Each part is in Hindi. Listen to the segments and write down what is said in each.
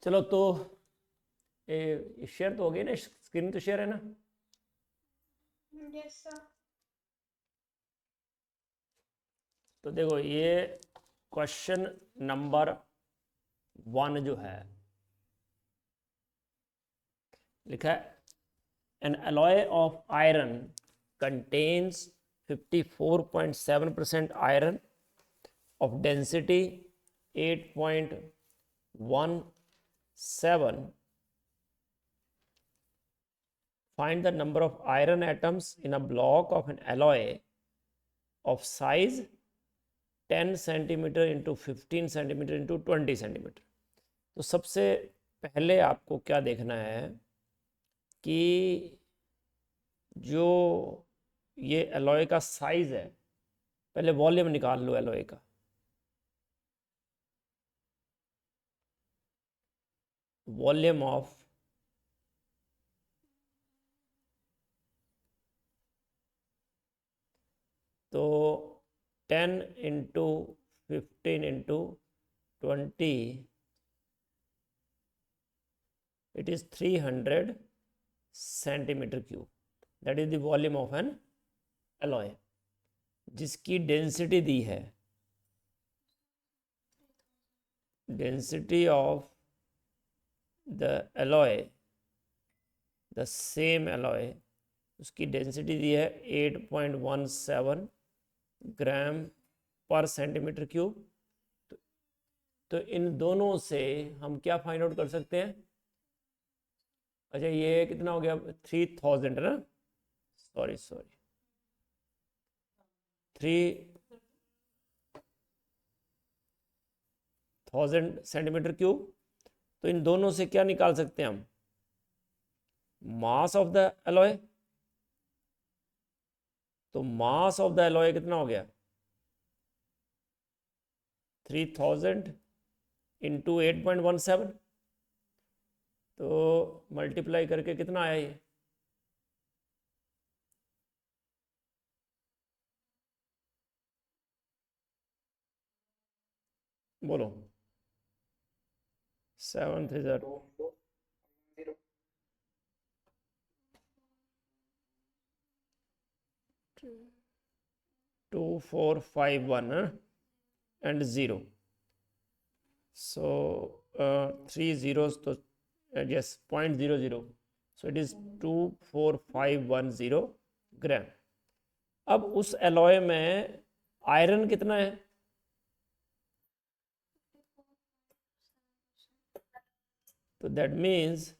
चलो तो शेयर तो हो गई ना, स्क्रीन तो शेयर है ना। Yes sir. तो देखो ये क्वेश्चन नंबर 1 जो है लिखा है N alloy of iron contains 54.7% iron of density 8.17. Find the number of iron atoms in a block of an alloy of size 10 centimetre into 15 centimetre into 20 centimetre. तो सबसे पहले आपको क्या देखना है कि जो ये एलॉय का साइज है, पहले वॉल्यूम निकाल लो एलॉय का। वॉल्यूम ऑफ तो 10 into 15 into 20 it is 300 centimetre cube. That is the volume of N alloy जिसकी डेंसिटी दी है। Density of the alloy, the same alloy, उसकी डेंसिटी दी है 8.17 ग्राम पर सेंटीमीटर क्यूब। तो इन दोनों से हम क्या फाइंड आउट कर सकते हैं? अच्छा ये कितना हो गया? 3000 है ना, सॉरी 3000 सेंटीमीटर क्यूब। तो इन दोनों से क्या निकाल सकते हैं हम? Mass of the alloy. तो मास ऑफ द एलॉय कितना हो गया? 3000 इंटू 8.17। तो मल्टीप्लाई करके कितना आया ये? बोलो। 7 3 2451 एंड 0। सो 3 zeros तो यस 0.00। सो इट इज 24510 ग्राम। अब उस एलॉय में आयरन कितना है? तो that means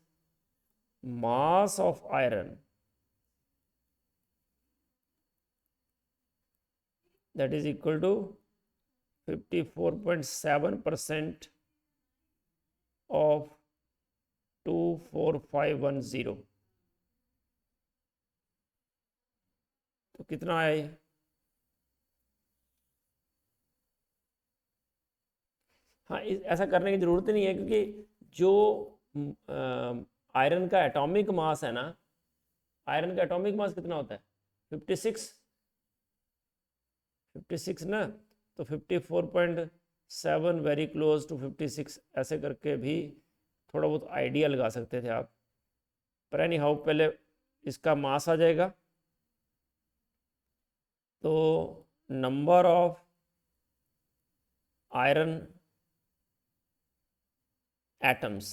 mass of iron that is equal to 54.7% of 24510। तो कितना आया ये? हाँ ऐसा करने की ज़रूरत नहीं है क्योंकि जो आयरन का एटॉमिक मास है ना, आयरन का एटॉमिक मास कितना होता है? 56। 56 ना, तो 54.7 वेरी क्लोज टू 56 ऐसे करके भी थोड़ा बहुत आइडिया लगा सकते थे आप। पर एनी हाउ पहले इसका मास आ जाएगा। तो number of iron atoms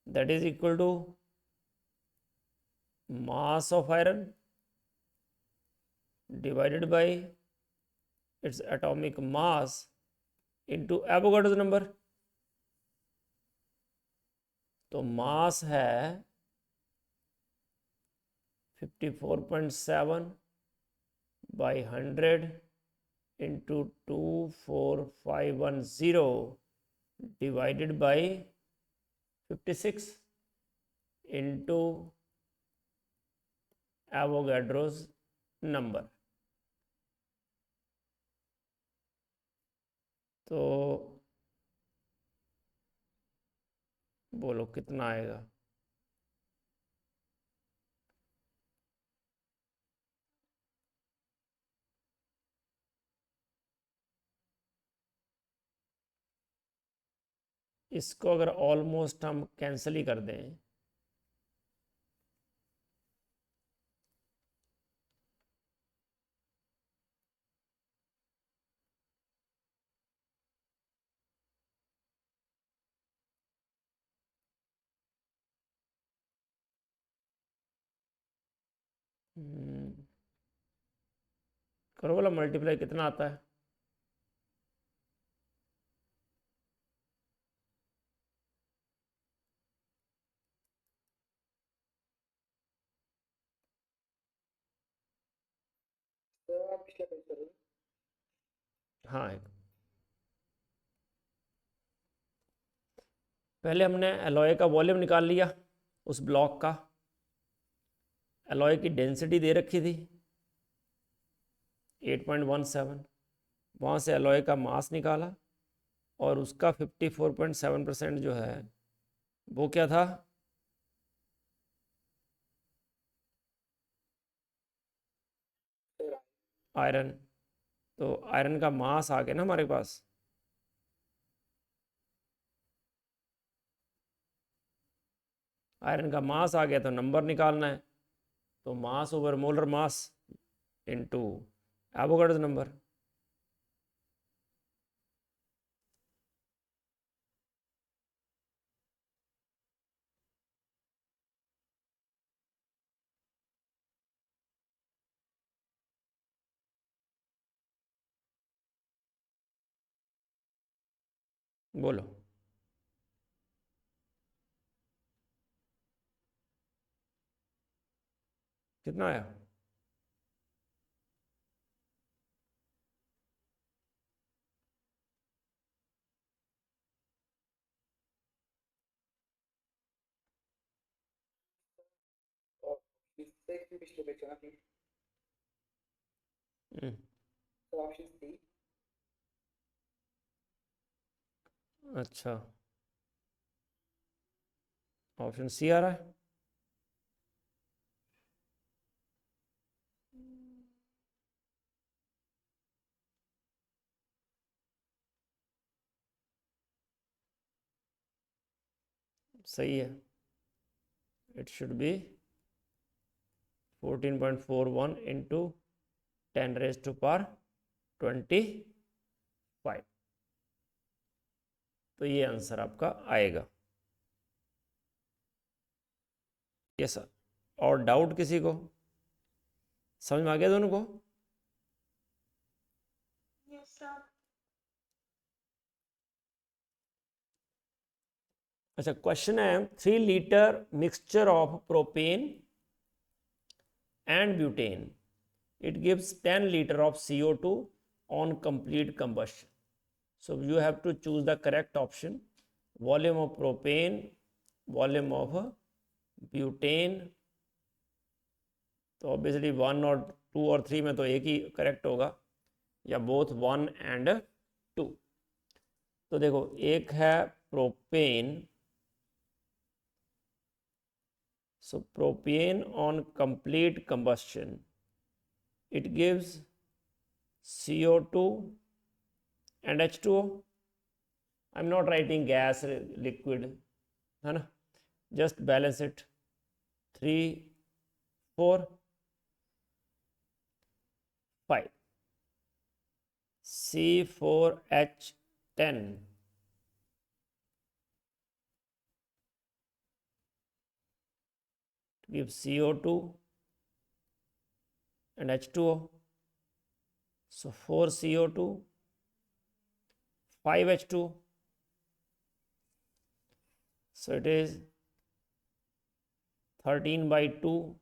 that is equal to mass of iron divided by its atomic mass into Avogadro's number। तो मास है 54.7 by 100 into 24510 divided by 56 into Avogadro's number. तो बोलो कितना आएगा? इसको अगर ऑलमोस्ट हम कैंसिल ही कर दें, करो बोला मल्टीप्लाई कितना आता है? हाँ, पहले हमने एलॉय का वॉल्यूम निकाल लिया उस ब्लॉक का। एलॉय की डेंसिटी दे रखी थी 8.17, वहाँ से एलॉय का मास निकाला और उसका 54.7% जो है वो क्या था? आयरन। तो आयरन का मास आ गया ना हमारे पास। आयरन का मास आ गया तो नंबर निकालना है, तो मास over molar mass into Avogadro's number. बोलो कितना आया? हम्म, अच्छा, ऑप्शन सी आ रहा है। सही है, इट शुड बी 14.41 इंटू 10⁻²5। तो ये आंसर आपका आएगा। Yes sir. और डाउट किसी को? समझ में आ गया दोनों को? अच्छा, क्वेश्चन है 3 litre mixture of propane and butane, it gives 10 liter of CO2 on complete combustion. So you have to choose the correct option. Volume of propane, volume of butane, तो ऑब्वियसली 1 और 2 और 3 में तो एक ही करेक्ट होगा, या बोथ 1 and 2। तो देखो, एक है propane, so propane on complete combustion, it gives CO2 and H2O. I'm not writing gas, liquid, है ना, just balance it। 3, 4, 5, C4H10 gives CO2 and H2O. So 4 CO2, 5 H2O. So it is 13/2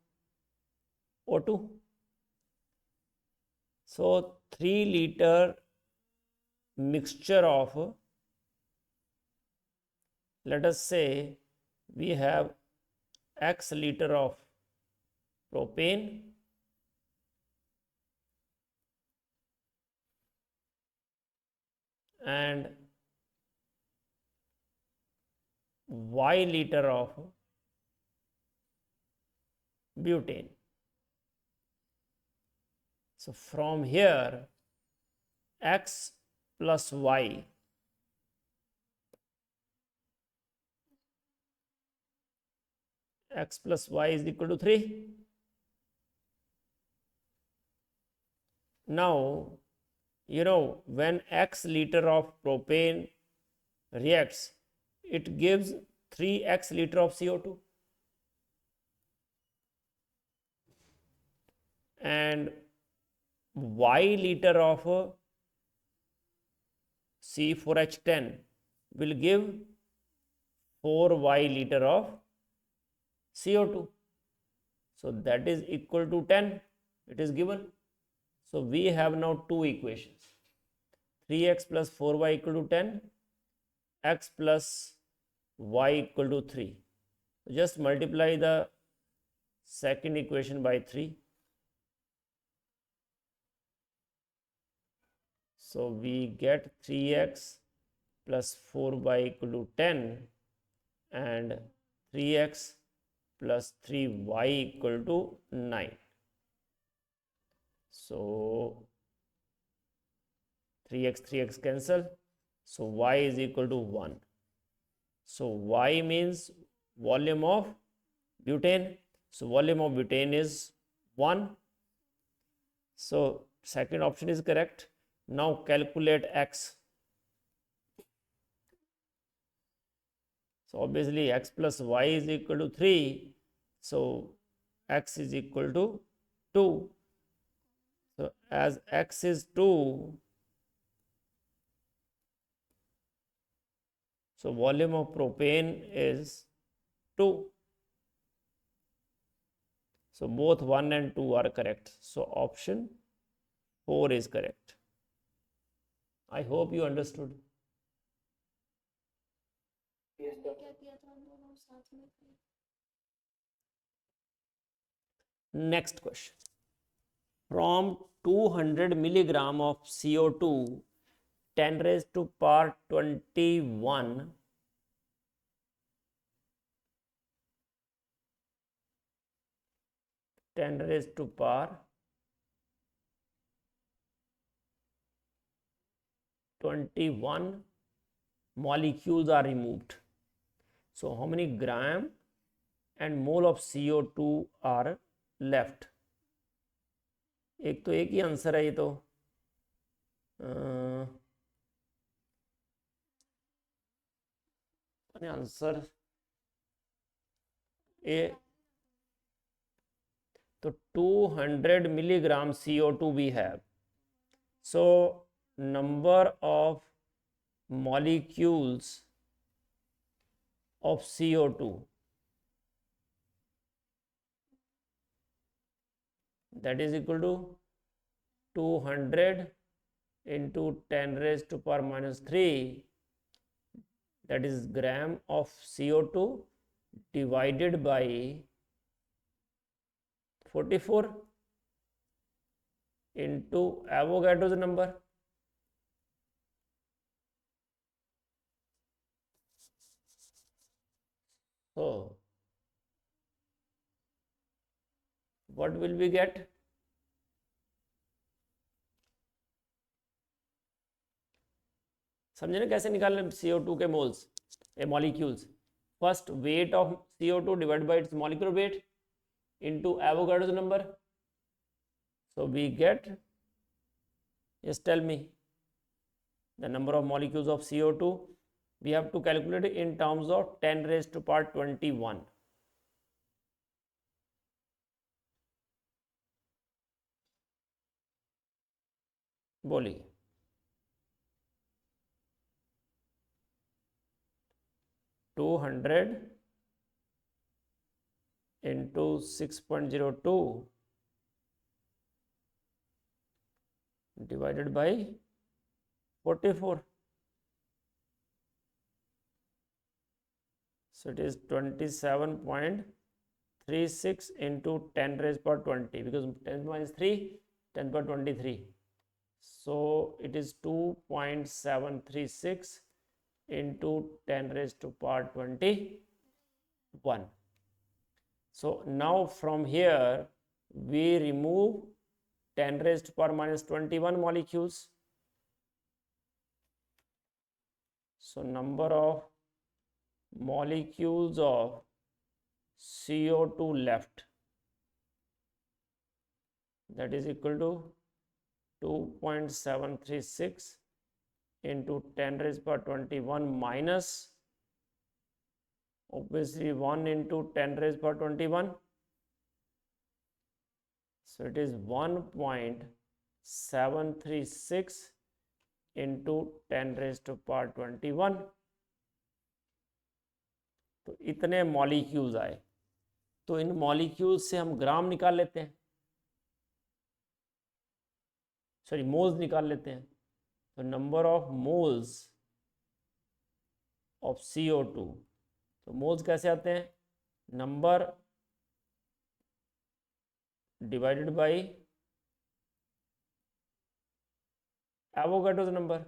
O2. So 3 liter mixture of, let us say we have X liter of propane and Y liter of butane. So from here, X plus Y x plus y is equal to 3. Now, when x liter of propane reacts, it gives 3x liter of CO2. And y liter of C4H10 will give 4y liter of CO2. So that is equal to 10. It is given. So we have now two equations. 3x plus 4y equal to 10, x plus y equal to 3. Just multiply the second equation by 3. So we get 3x plus 4y equal to 10 and 3x plus 3y equal to 9. So 3x cancel. So y is equal to 1. So y means volume of butane. So volume of butane is 1. So second option is correct. Now calculate x. So obviously x plus y is equal to 3. So x is equal to 2. So as x is 2, so volume of propane is 2. So both 1 and 2 are correct. So option 4 is correct. I hope you understood. Next question. From 200 milligram of CO2, 10 raised to power 21 10 raised to power 21 molecules are removed. So how many gram and mole of CO2 are left? एक ही आंसर है ये तो आंसर ए तो 200 milligram CO2 we have. So number of molecules of CO2, that is equal to 200 into 10 raised to power minus 3, that is gram of CO2 divided by 44 into Avogadro's number. So what will we get? समझे ना कैसे निकालने CO2 के moles A molecules? First weight of CO2 divide by it's molecular weight into Avogadro's number. So we get, just tell me the number of molecules of CO2. We have to calculate it in terms of 10 raised to power 21. बोलिए. Two 200 into 6.02 divided by 44. So it is 27.36 into 10 raised power 20, because 10 minus 3, 10 power 23. So it is 2.736 into 10 raised to power 21. So now from here we remove 10 raised to power minus 21 molecules. So number of molecules of CO2 left, that is equal to 2.736 into 10 raised power 21 minus obviously 1 into 10 raised power 21. So it is 1.736 into 10 raised to power 21. तो इतने मॉलिक्यूल्स आए। तो इन मॉलिक्यूल्स से हम ग्राम निकाल लेते हैं, सॉरी मोल्स निकाल लेते हैं। तो number of moles of CO2, तो मोल्स कैसे आते हैं, number divided by Avogadro's number.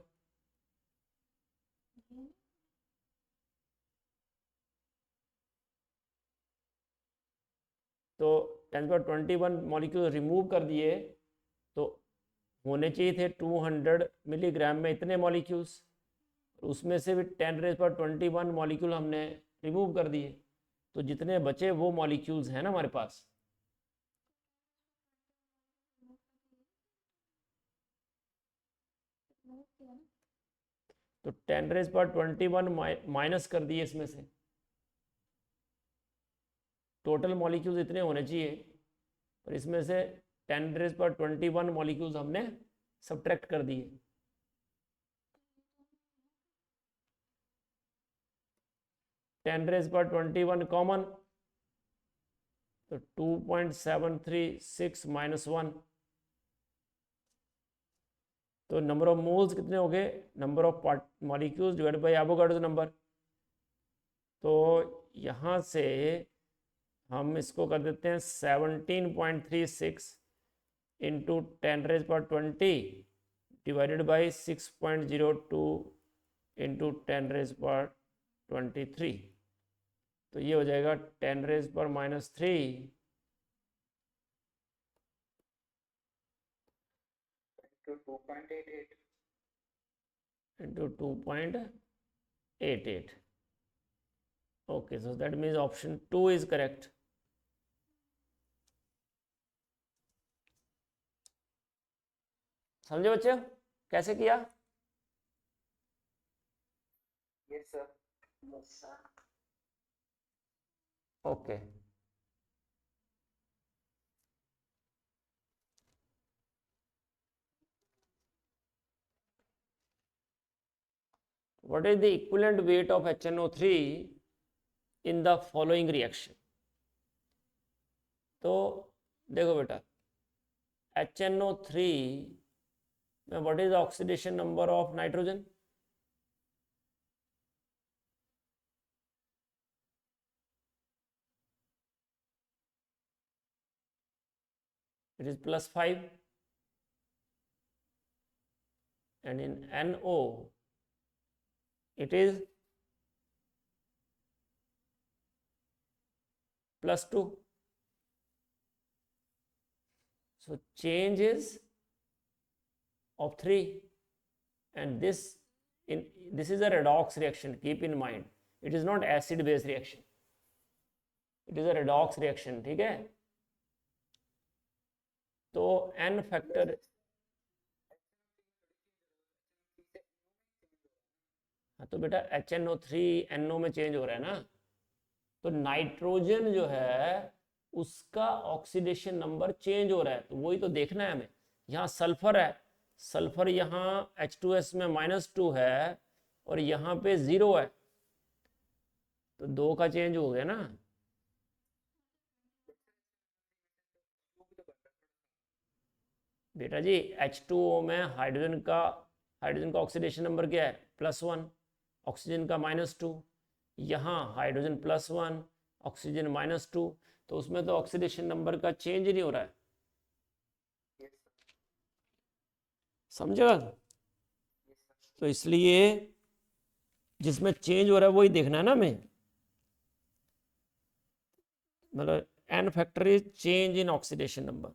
तो 10^21 मॉलिक्यूल रिमूव कर दिए, तो होने चाहिए थे 200 मिलीग्राम में इतने मॉलिक्यूल्स, उसमें से भी 10^21 मॉलिक्यूल हमने रिमूव कर दिए। तो जितने बचे वो मॉलिक्यूल्स हैं ना हमारे पास, तो 10^21 माइनस कर दिए इसमें से, टोटल मॉलिक्यूल्स इतने होने चाहिए, और इसमें से 10^21 मॉलिक्यूल्स हमने सब्ट्रैक्ट कर दिए। टेन रेज पर 21 कॉमन, तो 2.736 माइनस 1, तो नंबर ऑफ मोल्स कितने हो गए, number of molecules divided by Avogadro number. तो यहाँ से हम इसको कर देते हैं 17.36 इंटू 10^20 डिवाइडेड बाई 6.02 इंटू 10^23। तो ये हो जाएगा 10^-3 into 2.88. Okay, so that means option 2 is correct. समझे बच्चे कैसे किया? Yes, sir. Okay. What is the equivalent weight of HNO3 in the following reaction? तो देखो बेटा, HNO3 में what is the oxidation number of nitrogen? It is +5, and in NO it is +2. So change is of 3, and this is a redox reaction. Keep in mind, it is not acid base reaction, it is a redox reaction. ठीक है, तो n फैक्टर, हाँ तो बेटा HNO3 NO में चेंज हो रहा है ना, तो नाइट्रोजन जो है उसका ऑक्सीडेशन नंबर चेंज हो रहा है, तो वही तो देखना है हमें। यहाँ सल्फर है, सल्फर यहाँ H2S में -2 है और यहाँ पे 0 है, तो 2 का चेंज हो गया ना। बेटा जी H2O में हाइड्रोजन का ऑक्सीडेशन नंबर क्या है, +1, ऑक्सीजन का -2, यहाँ हाइड्रोजन +1 ऑक्सीजन -2, तो उसमें तो ऑक्सीडेशन नंबर का चेंज नहीं हो रहा है। समझा? तो इसलिए जिसमें चेंज हो रहा है वही देखना है ना हमें, मतलब n factor is change in oxidation number.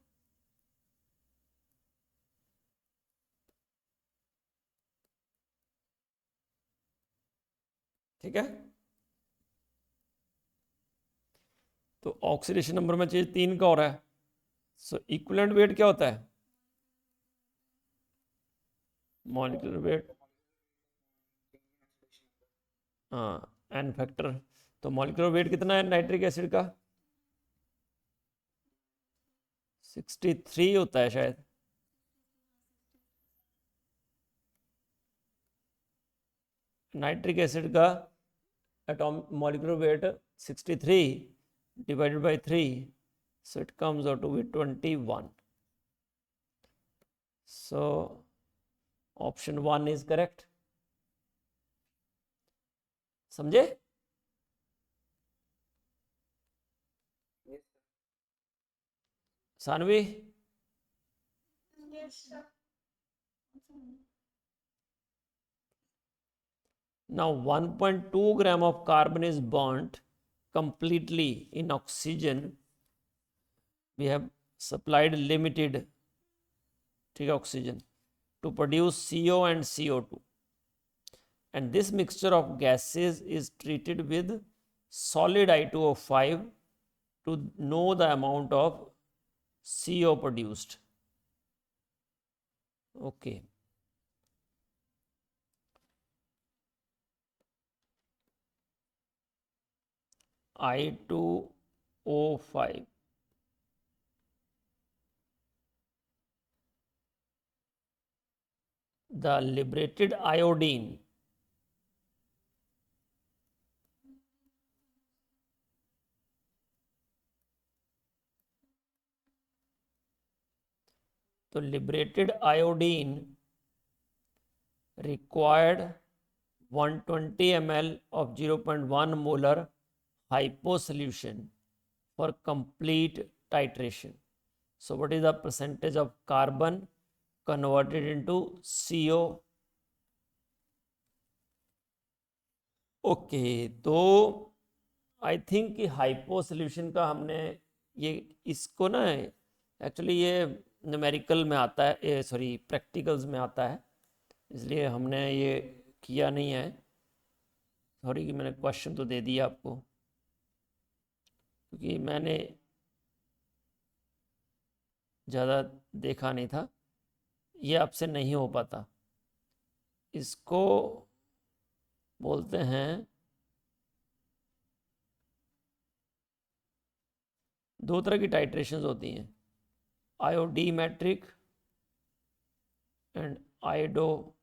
ठीक है, तो ऑक्सीडेशन नंबर में चाहिए 3 का हो रहा है, सो इक्विवेलेंट वेट क्या होता है? मॉलिक्यूलर वेट, हाँ, एन फैक्टर। तो मॉलिक्यूलर वेट कितना है नाइट्रिक एसिड का? 63 होता है शायद। नाइट्रिक एसिड का atomic molecular weight 63 divided by 3, so it comes out to be 21. So option 1 is correct. समझे? Yes, sir. Saanvi, Yes, sir. now 1.2 gram of carbon is burnt completely in oxygen. We have supplied limited, ठीक है, oxygen to produce CO and CO2, and this mixture of gases is treated with solid I2O5 to know the amount of CO produced. Okay. I2O5. The liberated iodine liberated iodine required 120 ml of 0.1 molar hypo solution for complete titration. So what is the percentage of carbon converted into CO? Okay, तो आई थिंक कि हाइपो सोल्यूशन का हमने ये इसको ना एक्चुअली ये न्यूमेरिकल में आता है, सॉरी प्रैक्टिकल्स में आता है, इसलिए हमने ये किया नहीं है। सॉरी कि मैंने क्वेश्चन तो दे दिया आपको, क्योंकि मैंने ज़्यादा देखा नहीं था, ये आपसे नहीं हो पाता। इसको बोलते हैं, दो तरह की टाइट्रेशंस होती हैं, आयोडीमेट्रिक एंड आयोडोमेट्रिक।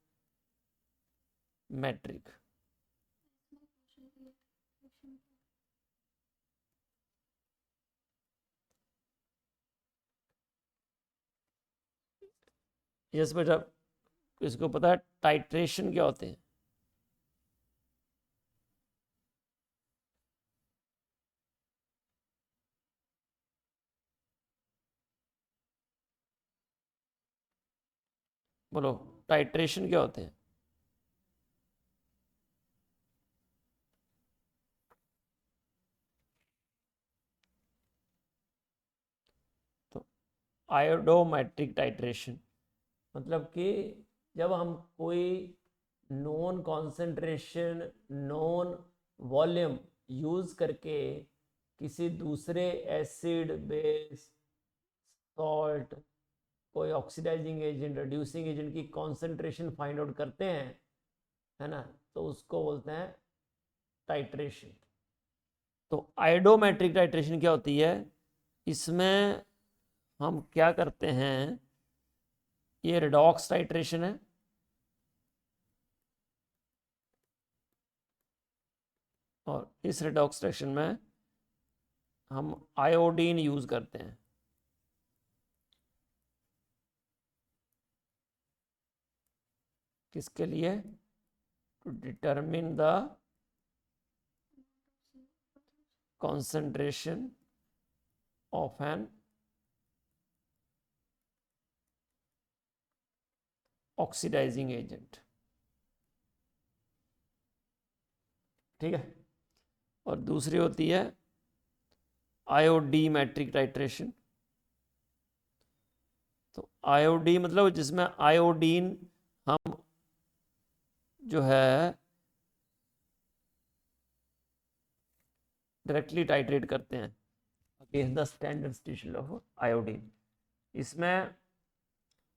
यस बेटा, इसको पता है टाइट्रेशन क्या होते हैं? बोलो, टाइट्रेशन क्या होते हैं? तो आयोडोमेट्रिक टाइट्रेशन मतलब कि जब हम कोई non concentration, non volume use करके किसी दूसरे एसिड, बेस, सॉल्ट, कोई ऑक्सीडाइजिंग एजेंट, रिड्यूसिंग एजेंट की कॉन्सेंट्रेशन फाइंड आउट करते हैं, है ना, तो उसको बोलते हैं टाइट्रेशन। तो आयोडोमेट्रिक टाइट्रेशन क्या होती है? इसमें हम क्या करते हैं, ये रिडॉक्स टाइट्रेशन है, और इस रिडॉक्स टाइट्रेशन में हम आयोडीन यूज करते हैं। किसके लिए? To determine the concentration of an oxidizing agent, ठीक है। और दूसरी होती है आयोडीमेट्रिक टाइट्रेशन। तो आयोडी मतलब जिसमें आयोडीन हम जो है डायरेक्टली टाइट्रेट करते हैं, is the standard solution of iodine. इसमें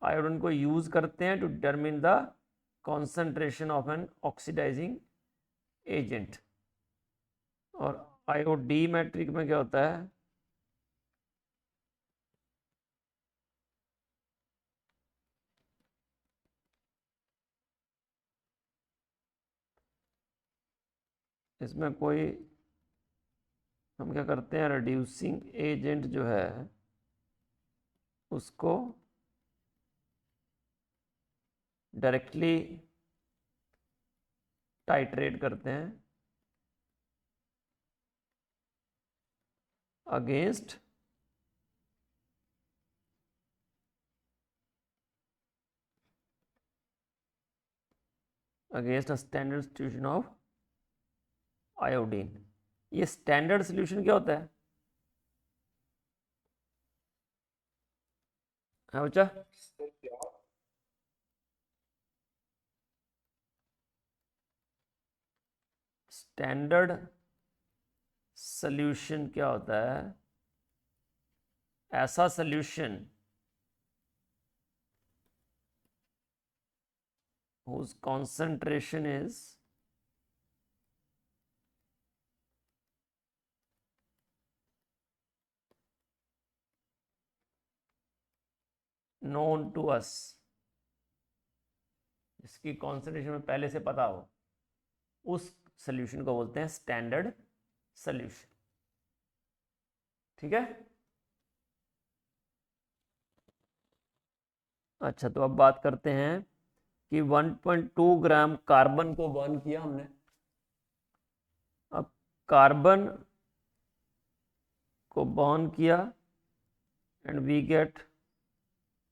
आयोडीन को यूज करते हैं to determine the concentration of an oxidising agent. और आयोडी मैट्रिक में क्या होता है, इसमें कोई हम क्या करते हैं, रिड्यूसिंग एजेंट जो है उसको डायरेक्टली टाइट्रेट करते हैं against a standard solution of iodine. ये स्टैंडर्ड सॉल्यूशन क्या होता है बच्चा? सर क्या? स्टैंडर्ड सॉल्यूशन क्या होता है, ऐसा solution whose concentration is known to us, जिसकी कॉन्सेंट्रेशन में पहले से पता हो, उस सॉल्यूशन को बोलते हैं स्टैंडर्ड सॉल्यूशन। ठीक है। अच्छा, तो अब बात करते हैं कि 1.2 ग्राम कार्बन को बर्न किया हमने। अब कार्बन को बर्न किया and we get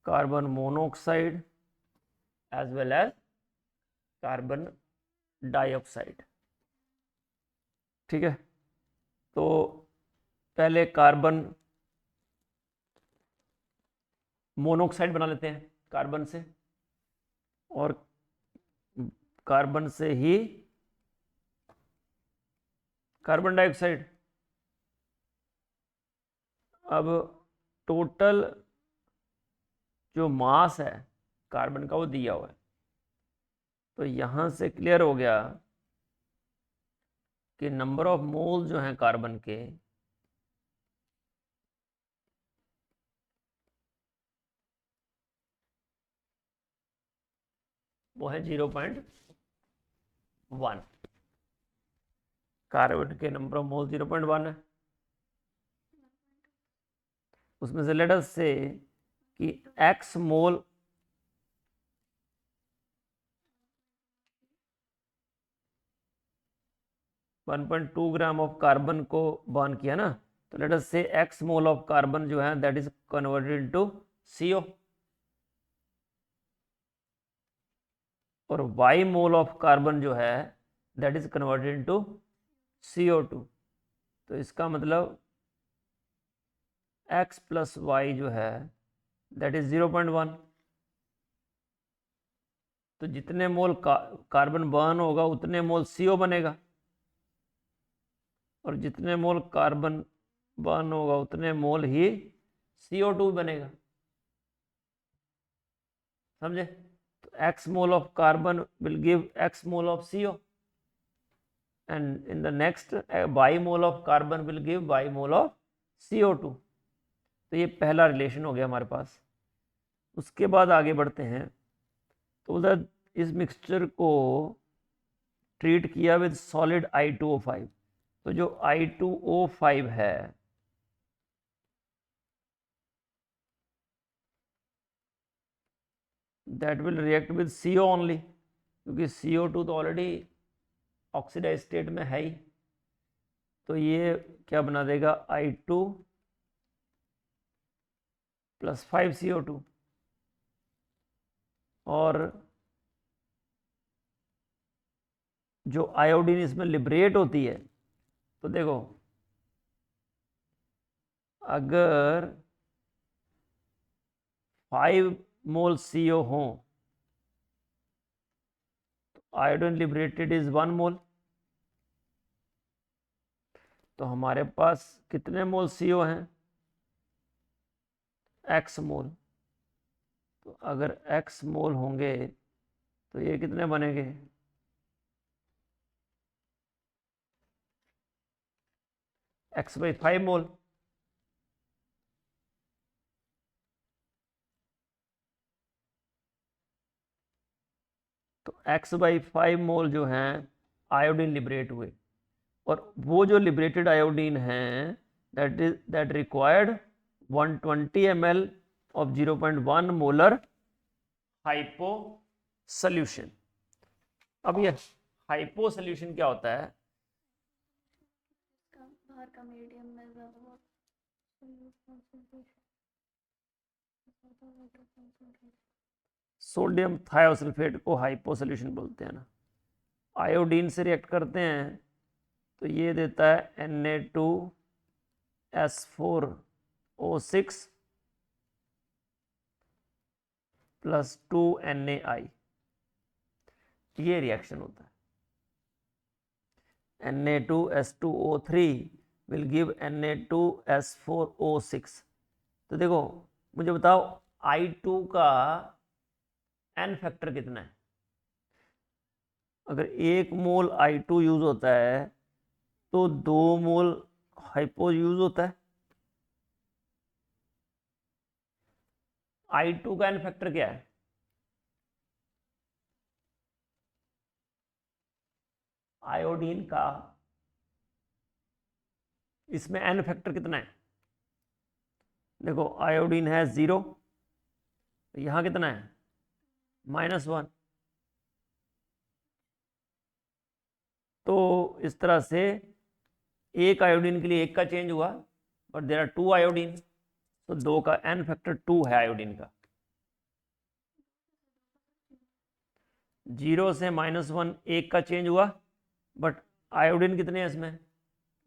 carbon monoxide as well as carbon dioxide. ठीक है। तो पहले कार्बन मोनोऑक्साइड बना लेते हैं कार्बन से, और कार्बन से ही कार्बन डाइऑक्साइड। अब टोटल जो मास है कार्बन का वो दिया हुआ है, तो यहां से क्लियर हो गया कि नंबर ऑफ मोल जो हैं कार्बन के वो है 0.1। कार्बन के नंबर ऑफ मोल 0.1 है। उसमें से लेट अस से कि x mole one 1.2 gram of carbon को बर्न किया ना, तो लेट अस से x मोल ऑफ कार्बन जो है that is converted into CO, और y मोल ऑफ कार्बन जो है that is converted into CO2। तो इसका मतलब x प्लस वाई जो है दैट इज 0.1। तो जितने मोल कार्बन बर्न होगा उतने मोल CO बनेगा, और जितने मोल कार्बन बर्न होगा उतने मोल ही CO2 बनेगा। समझे? तो x mole of carbon will give x mole of CO, and in the next y mole of carbon will give y mole of CO2। तो ये पहला रिलेशन हो गया हमारे पास। उसके बाद आगे बढ़ते हैं, तो उधर इस मिक्सचर को ट्रीट किया विद सॉलिड I2O5। तो जो I2O5 है that will react with CO only, क्योंकि CO2 तो ऑलरेडी ऑक्सीडाइज स्टेट में है ही। तो ये क्या बना देगा, I2 प्लस 5CO2। और जो आयोडीन इसमें लिबरेट होती है, तो देखो अगर 5 मोल CO हो तो आयोडीन लिबरेटेड इज 1 मोल। तो हमारे पास कितने मोल CO हैं? x मोल। तो अगर x मोल होंगे तो ये कितने बनेंगे? x/5 मोल। तो x/5 मोल जो हैं आयोडीन लिबरेट हुए, और वो जो लिबरेटेड आयोडीन हैं that required 120 ml of 0.1 molar hypo solution. अब ये हाइपो सोल्यूशन क्या होता है? बाहर का मीडियम में ज़्यादा सोडियम थायोसल्फेट को हाइपो सोल्यूशन बोलते हैं ना। आयोडीन से रिएक्ट करते हैं तो ये देता है Na2S4O6 प्लस 2NaI। ये रिएक्शन होता है। Na2S2O3 will give Na2S4O6। तो देखो मुझे बताओ I2 का n फैक्टर कितना है? अगर 1 मोल I2 यूज होता है तो 2 मोल हाइपो यूज होता है। I2 का n फैक्टर क्या है? आयोडीन का इसमें n फैक्टर कितना है? देखो आयोडीन है 0, यहां कितना है? -1। तो इस तरह से एक आयोडीन के लिए 1 का चेंज हुआ, बट देयर आर 2 आयोडीन, तो 2 का n फैक्टर 2 है आयोडीन का। 0 से -1 1 का चेंज हुआ, बट आयोडीन कितने हैं इसमें?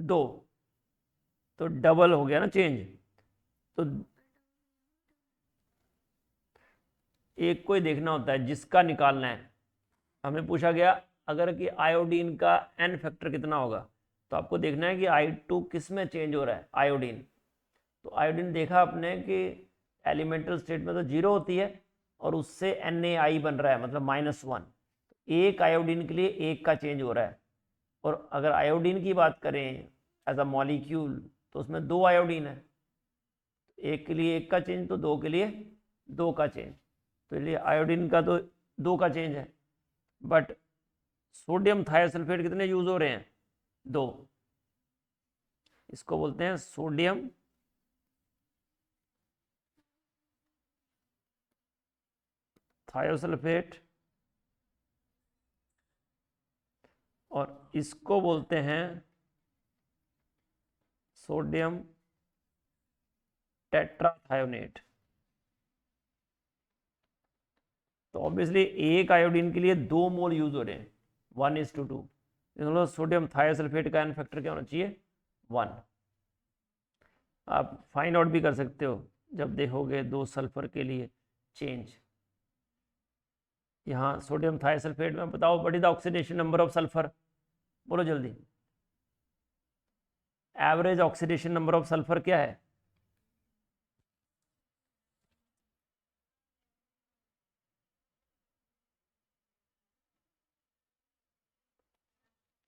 2, तो डबल हो गया ना चेंज। तो एक को ही देखना होता है जिसका निकालना है। हमें पूछा गया अगर कि आयोडीन का n फैक्टर कितना होगा, तो आपको देखना है कि I2 किस में चेंज हो रहा है, आयोडीन। तो आयोडीन देखा आपने कि एलिमेंटल स्टेट में तो 0 होती है और उससे NaI बन रहा है, मतलब -1। एक आयोडीन के लिए 1 का चेंज हो रहा है। और अगर आयोडीन की बात करें एज अ मॉलिक्यूल तो उसमें 2 आयोडीन है, एक के लिए 1 का चेंज तो 2 के लिए 2 का चेंज। तो इसलिए आयोडीन का तो 2 का चेंज है, बट सोडियम थायोसल्फेट कितने यूज हो रहे हैं? 2। इसको बोलते हैं सोडियम थायोसल्फेट, और इसको बोलते हैं सोडियम टेट्राथायोनेट। तो ऑब्वियसली एक आयोडीन के लिए 2 मोल यूज हो रहे हैं, 1:2। मतलब सोडियम थायोसल्फेट का n फैक्टर क्या होना चाहिए? 1। आप फाइंड आउट भी कर सकते हो जब देखोगे 2 सल्फर के लिए चेंज। यहाँ सोडियम थायोसल्फेट में बताओ what is the oxidation number of sulphur? बोलो जल्दी। Average oxidation number of sulphur क्या है?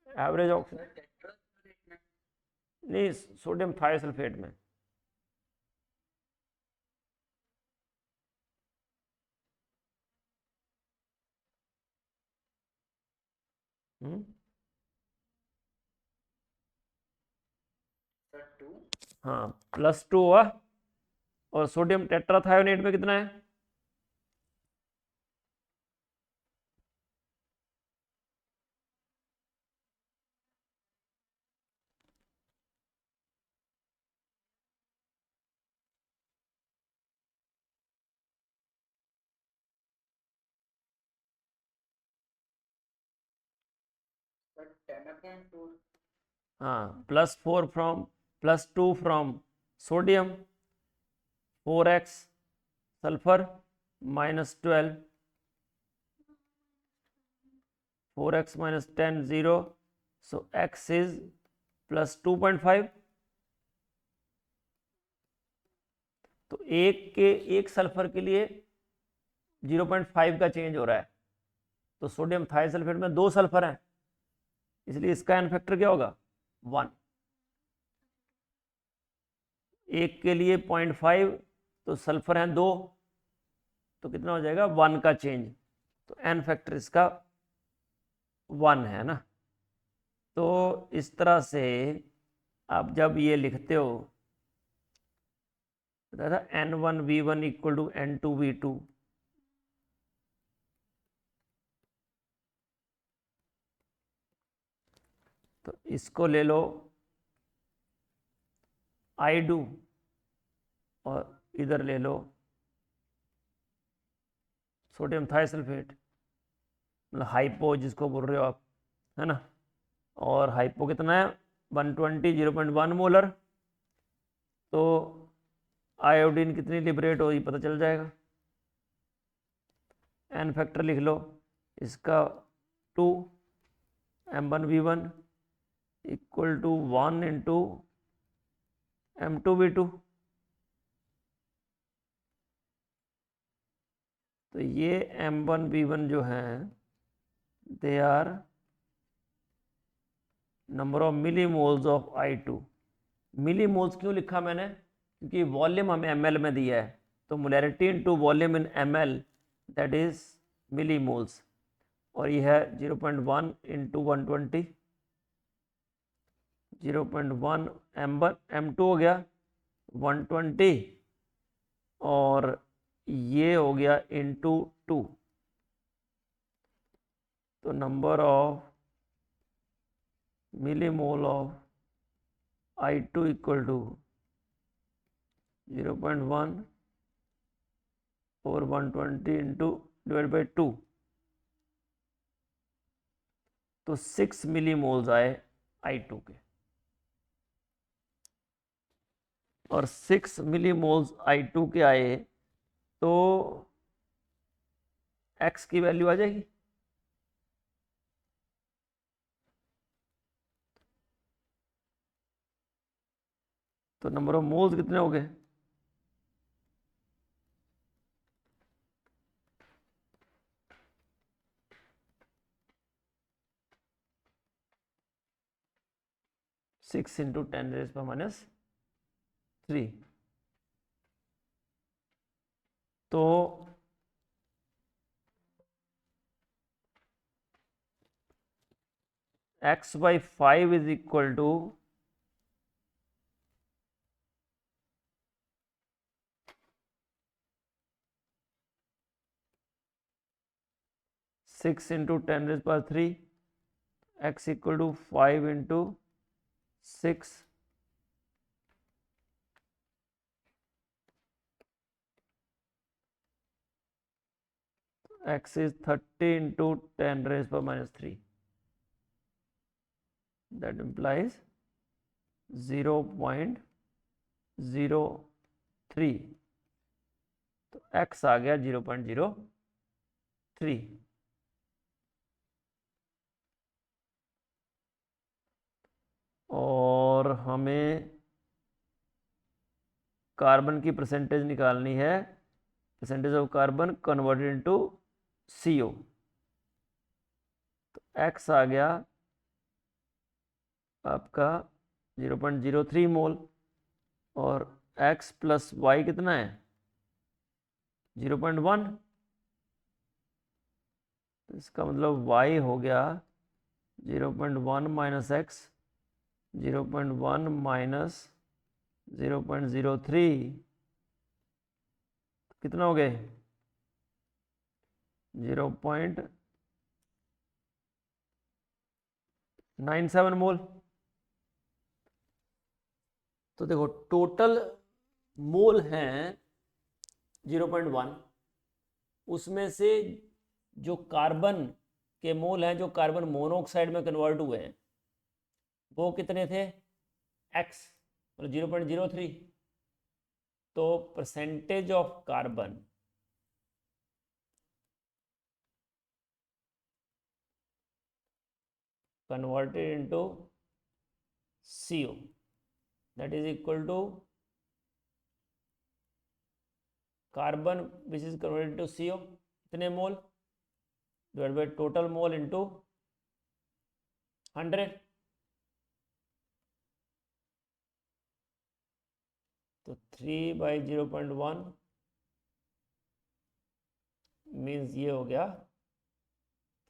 एवरेज ऑक्सीडेशन नहीं, सोडियम थायोसल्फेट में। सर 2। हाँ +2 हुआ, और सोडियम टेट्राथायोनेट में कितना है? सर 10/2। हाँ +2 from sodium, 4x sulphur, -12, 4x -10 0, so x is plus 2.5, तो एक सल्फर के लिए 0.5 का चेंज हो रहा है। तो सोडियम थाइसल्फेट में 2 सल्फर हैं, इसलिए इसका एन फैक्टर क्या होगा 1। एक के लिए 0.5, तो सल्फर हैं 2, तो कितना हो जाएगा 1 का चेंज, तो एन फैक्टर इसका 1 है ना। तो इस तरह से आप जब ये लिखते हो, बताया था N1V1 इक्वल टू N2V2, तो इसको ले लो I2 और इधर ले लो सोडियम थाइसल्फेट, मतलब हाइपो जिसको बोल रहे हो आप, है ना। और हाइपो कितना है 120, 0.1 मोलर, तो आयोडीन कितनी लिबरेट हो पता चल जाएगा। एन फैक्टर लिख लो इसका 2, M1V1 equal to 1 into M2V2, तो ये M1V1 जो है they are number of millimoles of I2। Millimoles क्यों लिखा मैंने, क्योंकि वॉल्यूम हमें ml में दिया है, तो molarity into volume in ml that is millimoles, और ये है 0.1 इंटू 120, 0.1 M1 M2 हो गया 120, और ये हो गया इंटू 2, तो number of millimole of I2 equal to 0.1 और 120 इंटू डिवाइड बाई 2, तो 6 मिलीमोल्स आए I2 के, और 6 मिलीमोल्स I2 के आए तो X की वैल्यू आ जाएगी, तो नंबर ऑफ मोल्स कितने हो गए 6 इंटू 10⁻³ तो X/5 is equal to 6 into 10⁻³ X equal to 5 into 6, X is 30 into 10⁻³ that implies 0.03, तो X आ गया 0.03। और हमें कार्बन की परसेंटेज निकालनी है, percentage of carbon converted into CO, तो X आ गया आपका 0.03 मोल, और X प्लस Y कितना है 0.1, तो इसका मतलब Y हो गया 0.1 माइनस X, 0.1 माइनस 0.03, कितना हो गए 0.97 मोल। तो देखो टोटल मोल हैं 0.1, उसमें से जो कार्बन के मोल हैं जो कार्बन मोनोऑक्साइड में कन्वर्ट हुए हैं वो कितने थे X, मतलब 0.03, तो percentage of carbon converted into CO, that is equal to carbon which is converted to CO, कितने mole, divide by total mole into 100, तो 3/0.1 मीन्स ये हो गया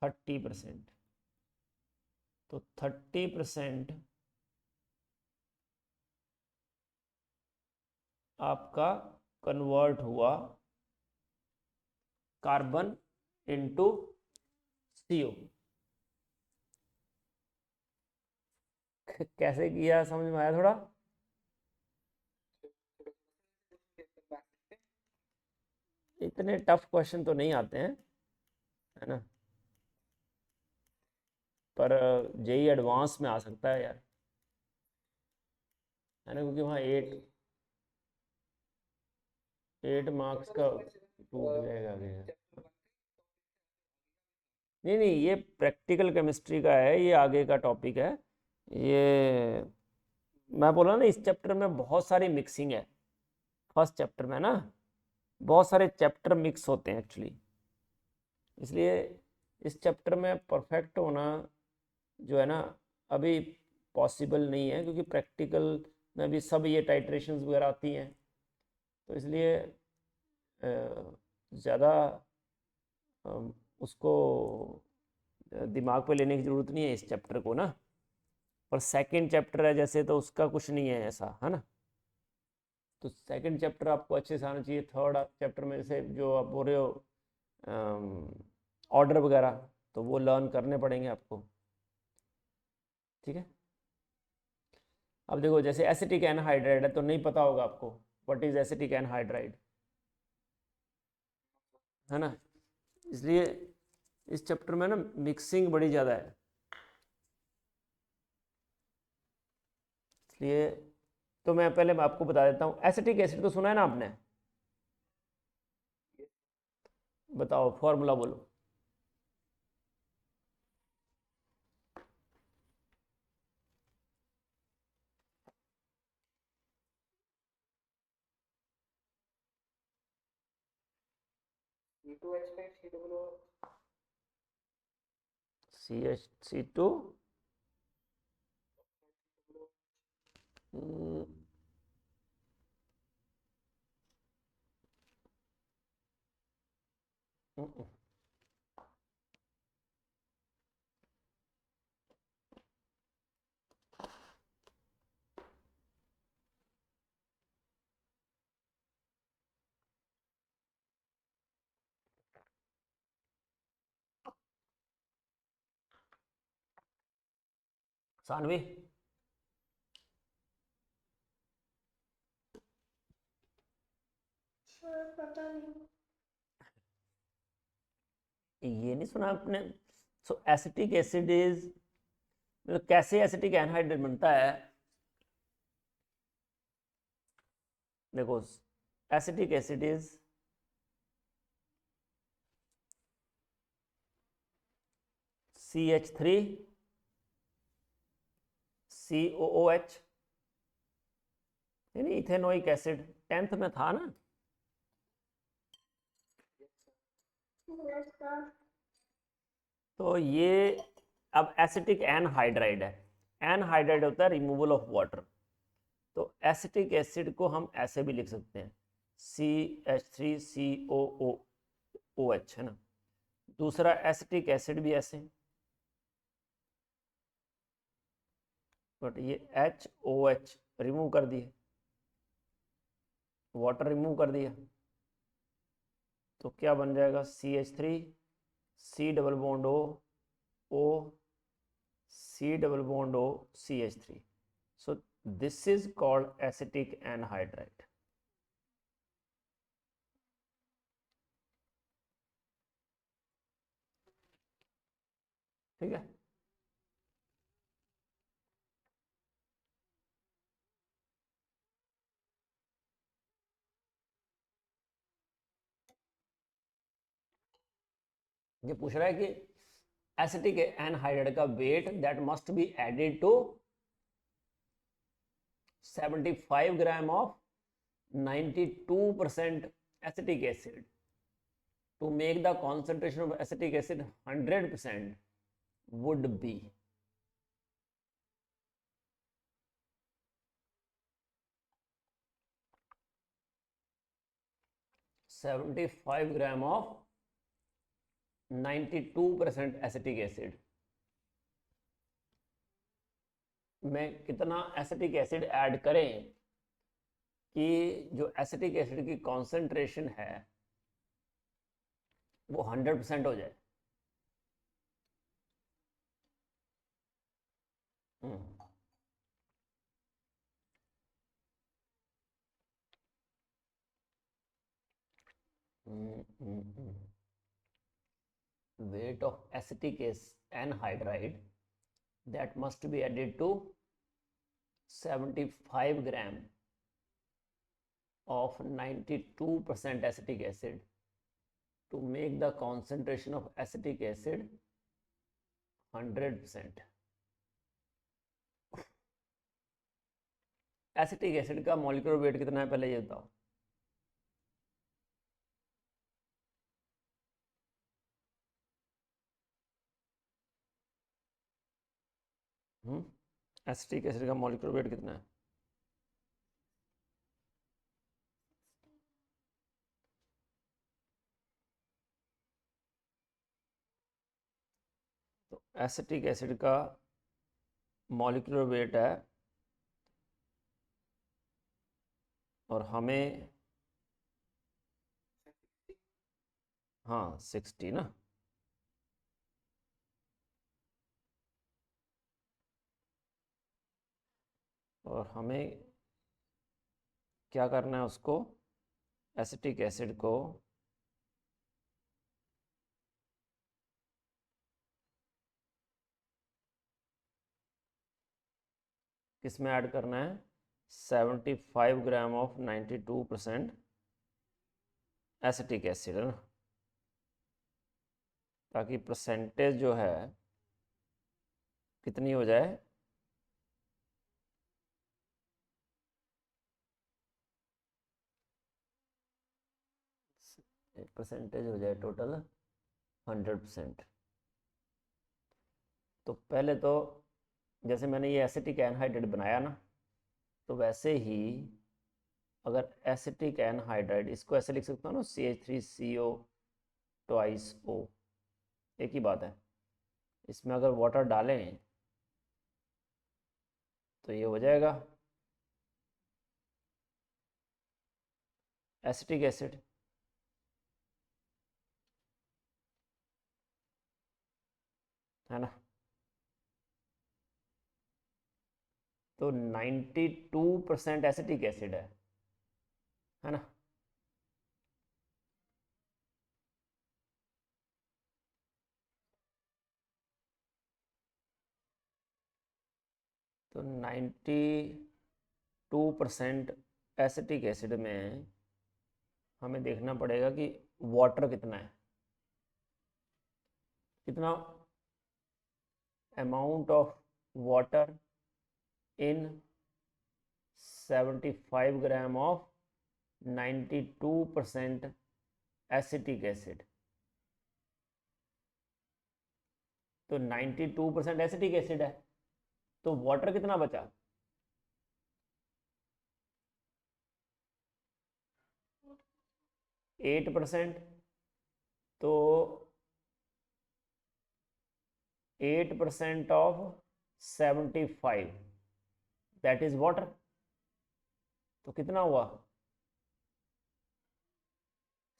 30%। तो 30% आपका कन्वर्ट हुआ कार्बन इंटू CO। कैसे किया समझ में आया थोड़ा? इतने टफ क्वेश्चन तो नहीं आते हैं, है ना, पर जेई एडवांस में आ सकता है यार, है ना, क्योंकि वहाँ 8 मार्क्स का टूट जाएगा आगे। नहीं नहीं, ये प्रैक्टिकल केमिस्ट्री का है, ये आगे का टॉपिक है। ये मैं बोला ना, इस चैप्टर में बहुत सारी मिक्सिंग है। फर्स्ट चैप्टर में ना बहुत सारे चैप्टर मिक्स होते हैं एक्चुअली, इसलिए इस चैप्टर में परफेक्ट होना जो है ना अभी पॉसिबल नहीं है, क्योंकि प्रैक्टिकल में भी सब ये टाइट्रेशंस वगैरह आती हैं, तो इसलिए ज़्यादा उसको दिमाग पे लेने की ज़रूरत नहीं है इस चैप्टर को ना। पर सेकंड चैप्टर है जैसे, तो उसका कुछ नहीं है ऐसा, है ना। तो सेकंड चैप्टर आपको अच्छे से आना चाहिए। थर्ड चैप्टर में जैसे जो आप बोल रहे हो ऑर्डर वगैरह, तो वो लर्न करने पड़ेंगे आपको, ठीक है। अब देखो जैसे एसिटिक एनहाइड्राइड है, तो नहीं पता होगा आपको व्हाट इज एसिटिक एनहाइड्राइड, है ना। इसलिए इस चैप्टर में ना मिक्सिंग बड़ी ज़्यादा है, इसलिए तो मैं पहले आपको बता देता हूँ। एसिटिक एसिड तो सुना है ना आपने, बताओ फॉर्मूला बोलो। C2H5 C double CH2 Saanvi, sir पता नहीं। ये नहीं सुना आपने? सो एसिटिक एसिड इज, मतलब कैसे एसिटिक एनहाइड्राइड बनता है। देखो acetic acid is CH3 COOH, यानी इथेनोइक एसिड, 10th में था ना। Yes sir. तो ये अब एसिटिक एनहाइड्राइड है, एनहाइड्राइड होता है रिमूवल ऑफ वाटर। तो एसिटिक एसिड को हम ऐसे भी लिख सकते हैं CH3COOH, है ना। दूसरा एसिटिक एसिड भी ऐसे, बट ये HOH रिमूव कर दिए, वाटर रिमूव कर दिया, तो क्या बन जाएगा CH3 C double bond O C double bond O CH3। So this is called acetic anhydride, ठीक है। ये पूछ रहा है कि एसिटिक एनहाइड्राइड का weight that must be added to 75 gram of 92% acetic acid to make the concentration of acetic acid 100% would be 75 gram of 92% acetic acid में कितना एसिटिक एसिड ऐड करें कि जो एसिटिक एसिड की कॉन्सेंट्रेशन है वो 100% हो जाए। Weight of acetic anhydride that must be added to 75 gram of 92% acetic acid to make the concentration of acetic acid 100%. Acetic acid का मॉलिक्यूलर वेट कितना है पहले ये बताओ। एसिटिक एसिड का मॉलिक्यूलर वेट कितना है? तो एसिटिक एसिड का मॉलिक्यूलर वेट है और हमें हाँ 60 ना, और हमें क्या करना है उसको, एसिटिक एसिड को किस में ऐड करना है? 75 ग्राम ऑफ 92% एसिटिक एसिड है ना, ताकि परसेंटेज जो है कितनी हो जाए, परसेंटेज हो जाए टोटल 100%। तो पहले तो जैसे मैंने ये एसिटिक एनहाइड्राइड बनाया ना, तो वैसे ही अगर एसिटिक एनहाइड्राइड, इसको ऐसे लिख सकता हूँ ना, CH3CO ट्वाइस O, एक ही बात है। इसमें अगर वाटर डालें तो ये हो जाएगा एसिटिक एसिड, है ना। तो 92% एसिटिक एसिड है ना। तो 92% एसिटिक एसिड में हमें देखना पड़ेगा कि वाटर कितना है, कितना amount of water in 75 gram of 92% acetic acid. तो 92% एसिटिक एसिड है, तो वाटर कितना बचा? 8%। तो 8% ऑफ 75 दैट इज वाटर। तो कितना हुआ?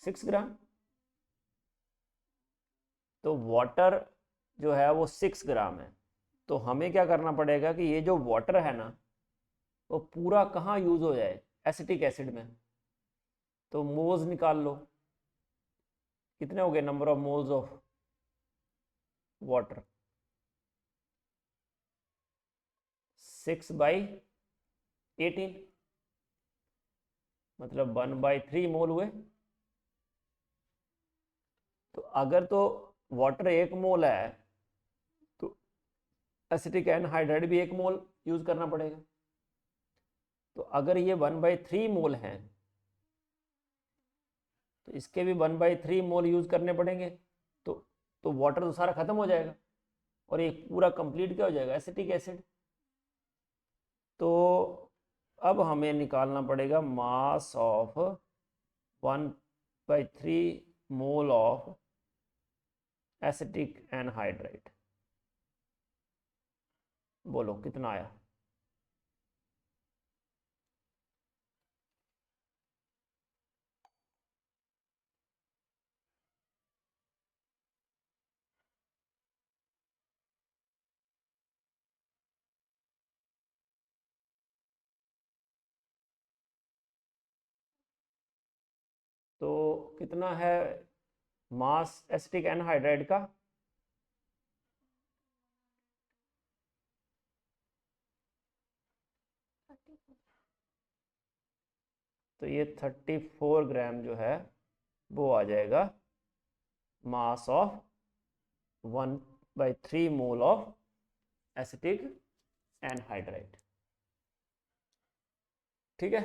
6 ग्राम। तो वाटर जो है वो 6 ग्राम है। तो हमें क्या करना पड़ेगा कि ये जो वाटर है ना, वो पूरा कहाँ यूज हो जाए? एसिटिक एसिड में। तो मोल्स निकाल लो, कितने हो गए number of moles of water? 6/18, मतलब 1/3 मोल हुए। तो अगर तो वाटर 1 मोल है तो एसिटिक एनहाइड्राइड भी 1 मोल यूज करना पड़ेगा। तो अगर ये 1/3 मोल हैं तो इसके भी 1/3 मोल यूज़ करने पड़ेंगे। तो वाटर तो सारा ख़त्म हो जाएगा और ये पूरा कंप्लीट क्या हो जाएगा, एसिटिक एसिड। तो अब हमें निकालना पड़ेगा mass of 1/3 mole of acetic anhydride. बोलो कितना आया। तो कितना है मास एसिटिक एनहाइड्राइड का? तो ये 34 ग्राम जो है वो आ जाएगा mass of 1/3 mole of acetic anhydride. ठीक है।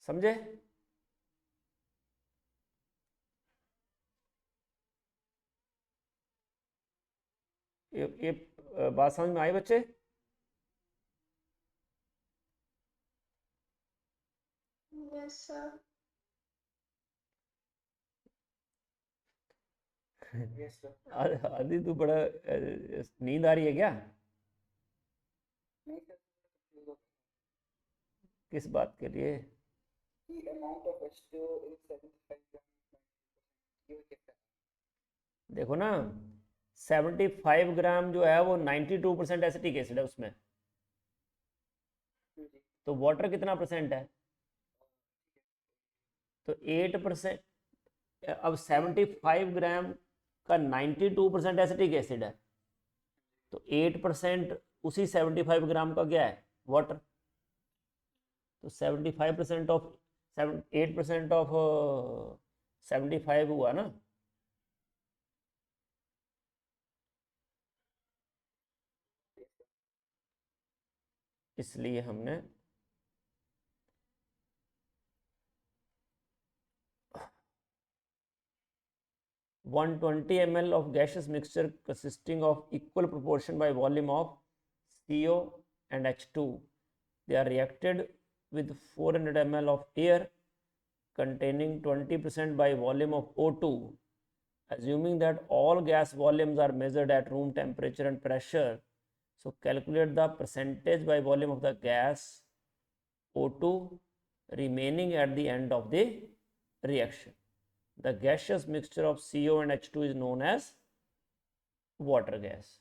समझे? ये बात समझ में आई बच्चे? Yes, sir. Yes, sir. आदि तू बड़ा नींद आ रही है क्या? नहीं सर, confuse हो किस बात के लिए? गया। The amount of H2 is 75 grams. ये चेक करना देखो ना, 75 ग्राम जो है वो 92% एसिटिक एसिड है उसमें। है जी। तो वाटर कितना परसेंट है? तो 8%। अब 75 ग्राम का 92% एसिटिक एसिड है, तो 8% उसी 75 ग्राम का क्या है, वाटर। तो 75% ऑफ 8% ऑफ 75 हुआ ना। इसलिए हमने 120 ml of gaseous mixture consisting of equal proportion by volume of CO and H2. They are reacted with 400 ml of air containing 20% by volume of O2. Assuming that all gas volumes are measured at room temperature and pressure, so calculate the percentage by volume of the gas O2 remaining at the end of the reaction. The gaseous mixture of CO and H2 is known as water gas.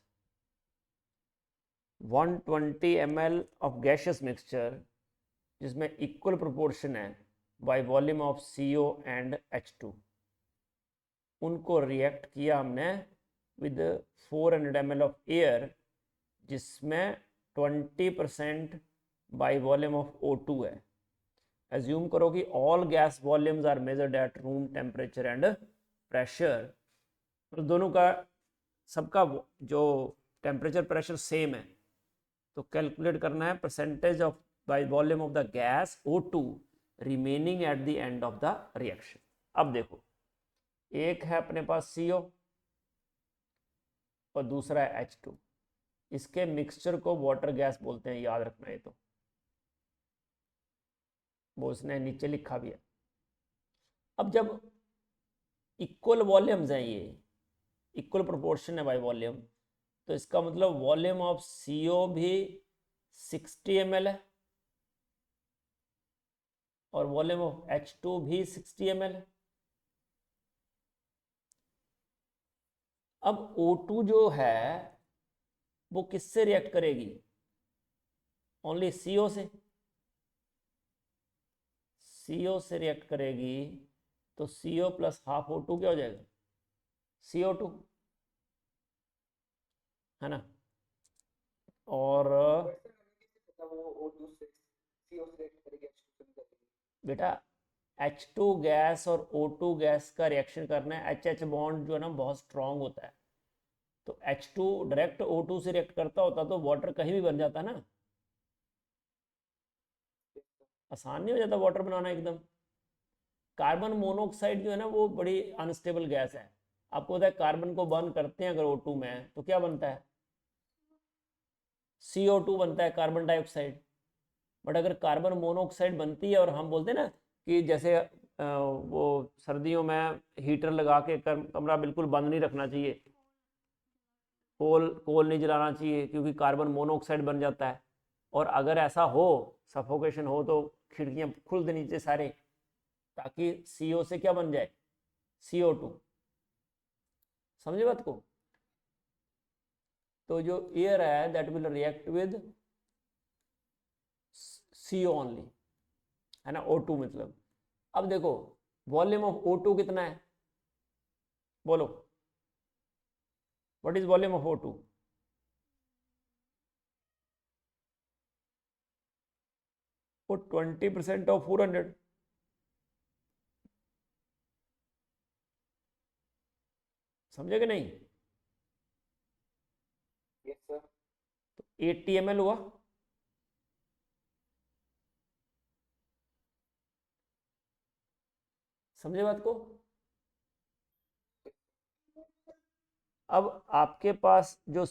120 ml of gaseous mixture जिसमें इक्वल प्रोपोर्शन है by volume of CO and H2, उनको रिएक्ट किया हमने विद 400 ml ऑफ एयर जिसमें 20% बाय वॉल्यूम ऑफ O2 है। एज्यूम करो कि all gas volumes are measured at room temperature and pressure. तो दोनों का सबका जो टेम्परेचर प्रेशर सेम है, तो कैलकुलेट करना है percentage of by volume of the gas O2 remaining at the end of the reaction. अब देखो, एक है अपने पास CO और दूसरा है H2। इसके मिक्सचर को वाटर गैस बोलते हैं, याद रखना। ये तो वो उसने नीचे लिखा भी है। अब जब इक्वल वॉल्यूम्स हैं, ये इक्वल प्रोपोर्शन है बाय वॉल्यूम, तो इसका मतलब वॉल्यूम ऑफ CO भी 60 ml है और वॉल्यूम ऑफ H2 भी 60 ml है। अब O2 जो है वो किससे रिएक्ट करेगी? ओनली CO से। CO से रिएक्ट करेगी तो CO प्लस हाफ O2 क्या हो जाएगा? CO2 है ना। और वो O2 से CO से react करेगी, H2 से नहीं करेगी। बेटा H2 गैस और O2 गैस का रिएक्शन करना है, HH बॉन्ड जो है ना बहुत स्ट्रांग होता है, तो H2 डायरेक्ट O2 से रिएक्ट करता होता तो वाटर कहीं भी बन जाता ना, आसान नहीं हो जाता वाटर बनाना एकदम। कार्बन मोनोऑक्साइड जो है ना वो बड़ी अनस्टेबल गैस है। आपको पता है कार्बन को बर्न करते हैं अगर O2 में तो क्या बनता है, CO2 बनता है, कार्बन डाइऑक्साइड। बट अगर कार्बन मोनोऑक्साइड बनती है और हम बोलते हैं ना कि जैसे वो सर्दियों में हीटर लगा के कमरा बिल्कुल बंद नहीं रखना चाहिए, कोल कोल नहीं जलाना चाहिए क्योंकि कार्बन मोनोऑक्साइड बन जाता है। और अगर ऐसा हो, सफोकेशन हो, तो खिड़कियां खुल दे नीचे सारे, ताकि CO से क्या बन जाए, CO2। समझे बात को। तो जो एयर है that will react with CO only, है ना, O2 मतलब। अब देखो वॉल्यूम ऑफ O2 कितना है, बोलो what is volume of O2। वो 20% ऑफ 400। समझे कि नहीं। Yes, sir. तो 80 ml हुआ, समझे बात को। अब आपके पास जो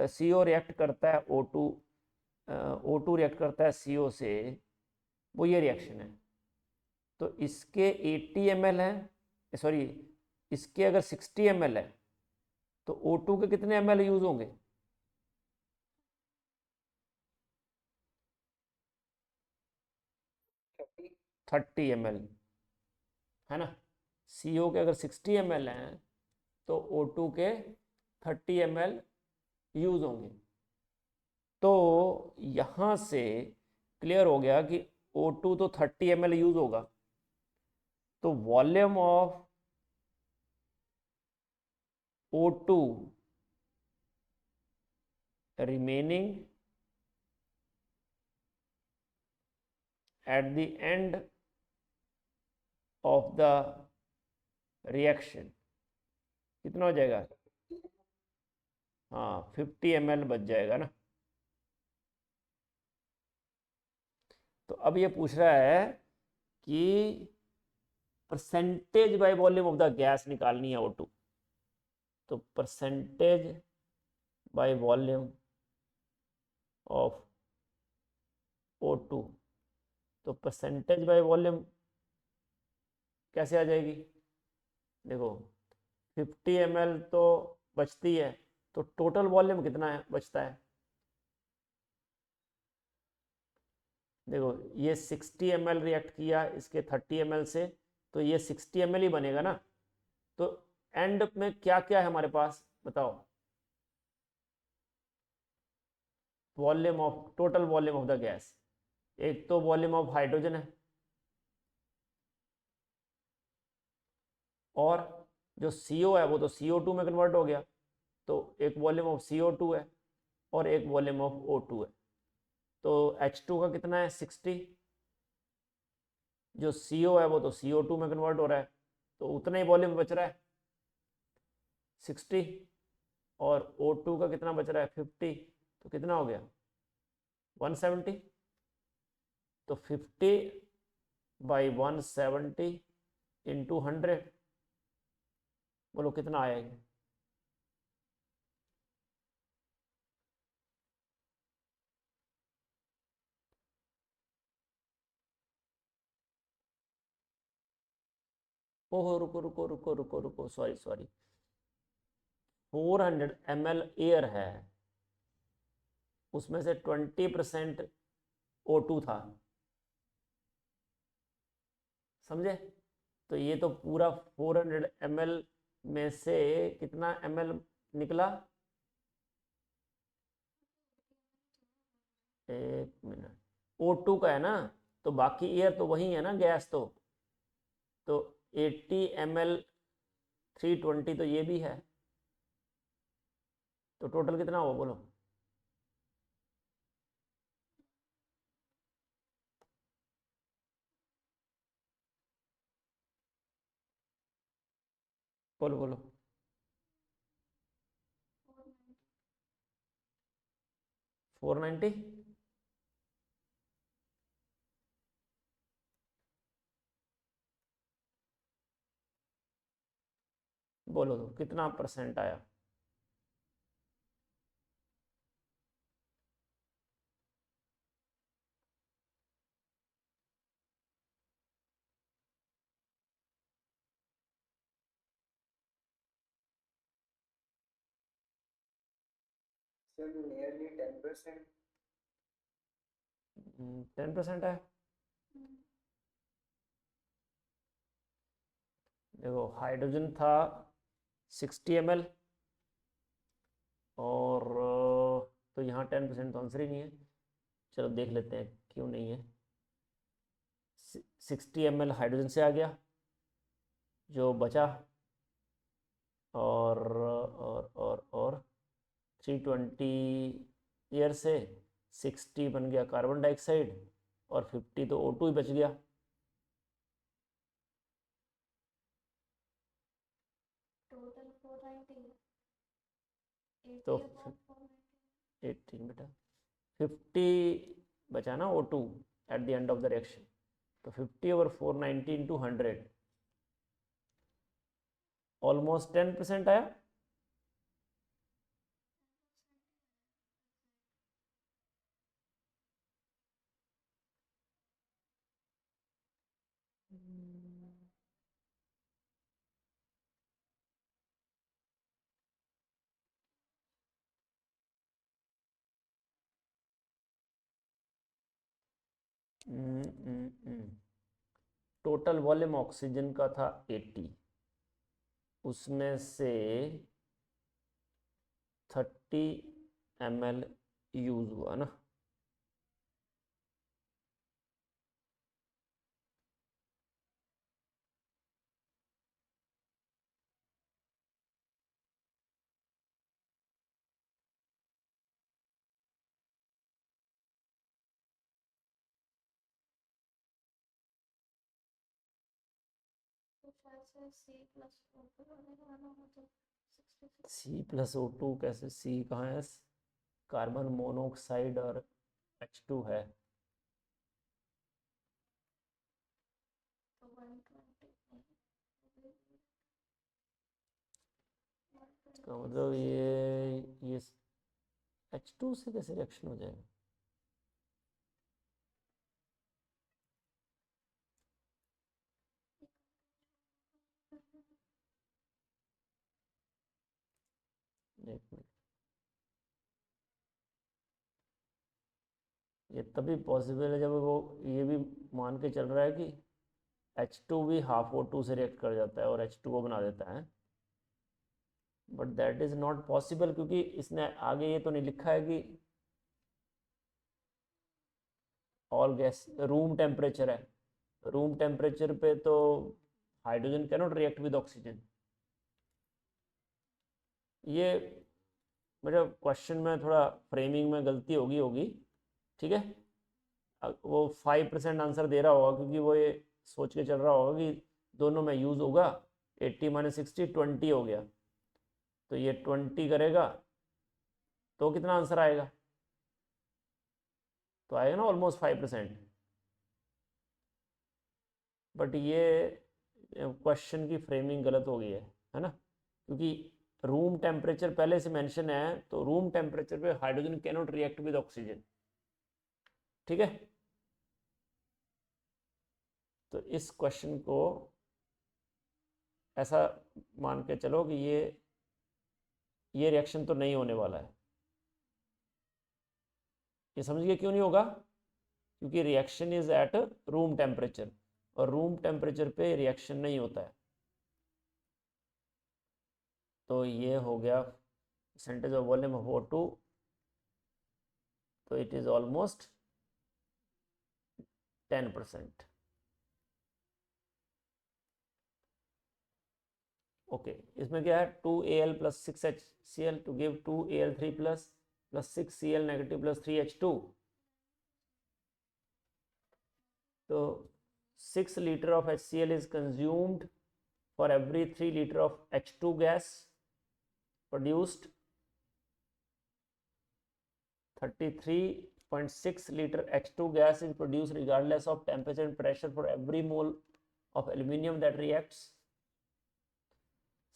CO रिएक्ट करता है O2 रिएक्ट करता है CO से, वो ये रिएक्शन है। तो इसके 80 ml है, सॉरी इसके अगर 60 ml है तो O2 के कितने ml यूज होंगे, 30. 30 ml, है ना। CO के अगर 60 ml हैं तो O2 के 30 ml यूज होंगे। तो यहां से क्लियर हो गया कि O2 तो 30 ml यूज होगा, तो volume of O2 remaining at the end of the reaction कितना हो जाएगा, हाँ 50 ml बच जाएगा ना। तो अब ये पूछ रहा है कि percentage by volume of the gas निकालनी है O2। तो percentage by volume of O2, तो परसेंटेज बाय वॉल्यूम कैसे आ जाएगी, देखो 50 ml तो बचती है, तो टोटल वॉल्यूम कितना है बचता है, देखो ये 60 ml रिएक्ट किया इसके 30 ml से, तो ये 60 ml ही बनेगा ना। तो एंड में क्या क्या है हमारे पास बताओ, volume of total volume of the gas, एक तो वॉल्यूम ऑफ हाइड्रोजन है, और जो CO है वो तो CO2 में कन्वर्ट हो गया, तो एक वॉल्यूम ऑफ CO2 है और एक वॉल्यूम ऑफ O2 है। तो H2 का कितना है 60, जो CO है वो तो CO2 में कन्वर्ट हो रहा है, तो उतना ही वॉल्यूम बच रहा है 60, और O2 का कितना बच रहा है 50, तो कितना हो गया 170। तो 50/170 इंटू 100, बोलो कितना आएगा। ओहो रुको रुको रुको रुको रुको, सॉरी सॉरी, 400 ml एयर है, उसमें से 20% O2 था, समझे। तो ये तो पूरा 400 ml में से कितना ml निकला, एक मिनट, O2 का है ना, तो बाकी एयर तो वही है ना, गैस तो 80 ml 320 तो ये भी है, तो टोटल कितना हुआ बोलो, बोलो बोलो। 490। बोलो तो कितना परसेंट आया? So nearly 10%. 10% है। देखो हाइड्रोजन था 60 ml और तो यहाँ 10% तो आंसर ही नहीं है। चलो देख लेते हैं क्यों नहीं है। 60 ml हाइड्रोजन से आ गया जो बचा, और 320 ईयर से 60 बन गया कार्बन डाइऑक्साइड और 50 तो O2 ही बच गया। टोटल 490 तो 80 about 490 18 बेटा 50 बचा ना O2 at the end of the reaction, तो 50/490 इंटू 100 ऑलमोस्ट 10% आया। टोटल वॉल्यूम ऑक्सीजन का था 80, उसमें से 30 ml यूज हुआ ना। तो शायद से C plus O2 वगैरह आना हो तो 66 C+O2 कैसे? C कहाँ है? कार्बन मोनोऑक्साइड और H2 है। तो 120 इसका मतलब ये H2 से कैसे रिएक्शन हो जाएगा? एक मिनट, ये तभी पॉसिबल है जब वो ये भी मान के चल रहा है कि H2 भी हाफ O2 से रिएक्ट कर जाता है और H2O बना देता है, but that is not possible क्योंकि इसने आगे ये तो नहीं लिखा है कि ऑल गैस रूम टेम्परेचर है। रूम टेम्परेचर पे तो hydrogen cannot react with oxygen. ये मेरे क्वेश्चन में थोड़ा फ्रेमिंग में गलती होगी, ठीक है। वो 5% आंसर दे रहा होगा क्योंकि वो ये सोच के चल रहा होगा कि दोनों में यूज़ होगा। 80 - 60 20 हो गया, तो ये 20 करेगा तो कितना आंसर आएगा? तो आएगा ना ऑलमोस्ट 5%। बट ये क्वेश्चन की फ्रेमिंग गलत हो गई है ना, क्योंकि रूम टेम्परेचर पहले से मेंशन है, तो रूम टेम्परेचर पे hydrogen cannot react with oxygen, ठीक है। तो इस क्वेश्चन को ऐसा मान के चलो कि ये रिएक्शन तो नहीं होने वाला है। ये समझिए क्यों नहीं होगा? क्योंकि reaction is eight room temperature और रूम टेम्परेचर पे रिएक्शन नहीं होता है। तो ये हो गया percentage of volume of O2, तो इट इज ऑलमोस्ट 10%। ओके, इसमें क्या है 2Al + 6HCl to give 2Al3 + 6Cl negative + 3H2। तो 6 liter of HCl is consumed for every 3 liter of H2 gas produced। 33.6 liter H2 gas is produced regardless of temperature and pressure for every mole of aluminium that reacts.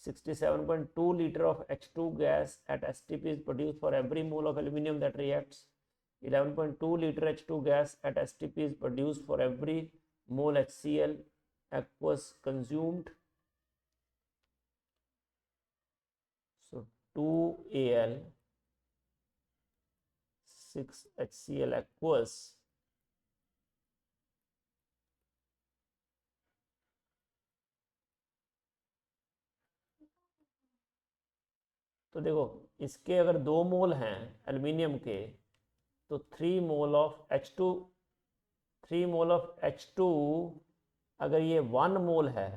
67.2 liter of H2 gas at STP is produced for every mole of aluminium that reacts. 11.2 liter H2 gas at STP is produced for every mole HCl aqueous consumed. So 2Al 6 HCl aqueous तो देखो इसके अगर 2 मोल हैं एल्युमिनियम के तो 3 mole of H2 3 mole of H2 अगर ये 1 मोल है